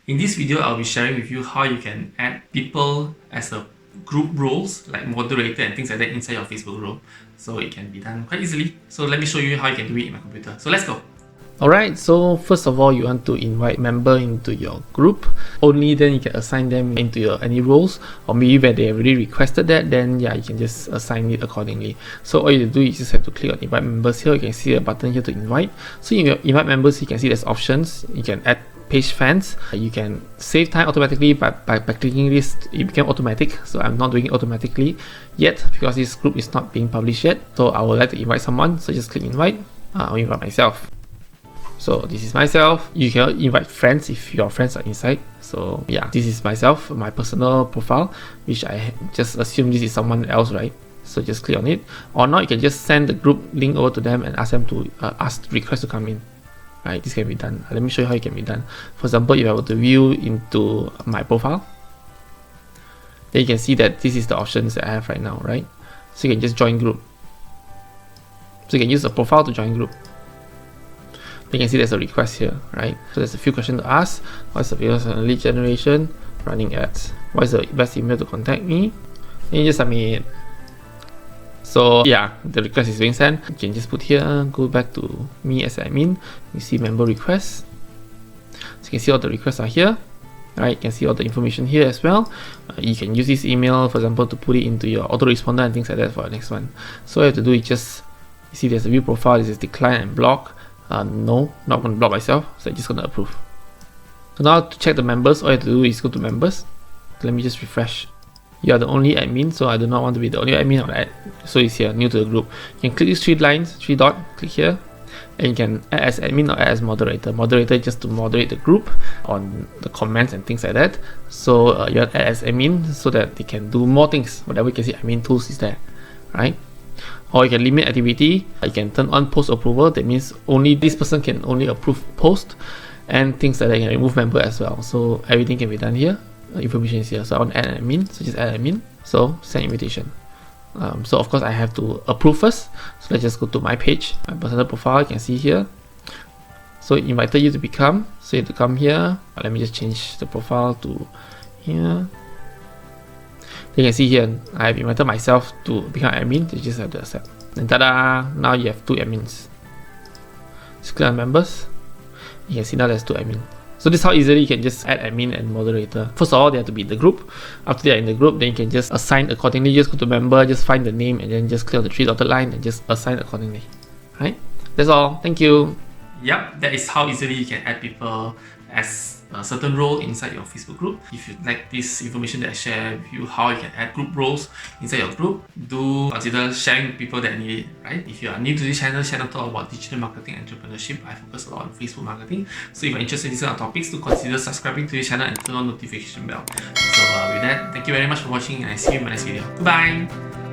In this video, I'll be sharing with you how you can add people as a group roles like moderator and things like that inside your Facebook role. So it can be done quite easily. So let me show you how you can do it in my computer. So let's go. Alright, so first of all, you want to invite member into your group. Only then you can assign them into your any roles, or maybe when they already requested that, then yeah, you can just assign it accordingly. So all you do is just have to click on invite members here. You can see a button here to invite. So in your invite members, you can see there's options. You can add page fans. You can save time automatically by clicking this. It became automatic, so I'm not doing it automatically yet because this group is not being published yet. So I would like to invite someone, so just click invite. I'll invite myself. So this is myself. You can invite friends if your friends are inside. So yeah, this is myself, my personal profile, which I just assume this is someone else, right? So just click on it. Or not, you can just send the group link over to them and ask them to request to come in. Right, this can be done. Let me show you how it can be done. For example, if I were to view into my profile, then you can see that this is the options that I have right now, right? So you can just join group. So you can use a profile to join group. You can see there's a request here, right? So there's a few questions to ask. What's the business and lead generation? Running ads. What is the best email to contact me? And you just submit. So yeah, the request is being sent. You can just put here, go back to me as admin. You see member requests. So you can see all the requests are here. Right, you can see all the information here as well. You can use this email, for example, to put it into your autoresponder and things like that for the next one. So all you have to do is just, you see there's a view profile, this is decline and block. No, not going to block myself, so I'm just going to approve. So now to check the members, all you have to do is go to members. Let me just refresh. You are the only admin, so I do not want to be the only admin on that. So it's here, new to the group. You can click these three lines, three dot, click here, and you can add as admin or add as moderator. Moderator just to moderate the group on the comments and things like that. So you add as admin so that they can do more things. Whatever you can see, admin tools is there, right? Or you can limit activity. You can turn on post approval. That means only this person can only approve post and things like that. You can remove member as well. So everything can be done here. Information is here. So I want to add an admin. So just add admin. So send invitation. So of course I have to approve first. So let's just go to my page, my personal profile. You can see here. So it invited you to become. So you have to come here. Let me just change the profile to here. You can see here, I have invited myself to become admin. You just have to accept. And tada! Now you have two admins. Just click on members. You can see now there's two admins. So this is how easily you can just add admin and moderator. First of all, they have to be in the group. After they are in the group, then you can just assign accordingly. Just go to member, just find the name, and then just click on the three dotted line and just assign accordingly. Right? That's all. Thank you. Yep, that is how easily you can add people as a certain role inside your Facebook group. If you like this information that I share with you, how you can add group roles inside your group, do consider sharing with people that need it, right? If you are new to this channel talk about digital marketing and entrepreneurship. I focus a lot on Facebook marketing. So if you're interested in these kind of topics, do consider subscribing to this channel and turn on notification bell. So with that, thank you very much for watching and I see you in my next video. Goodbye!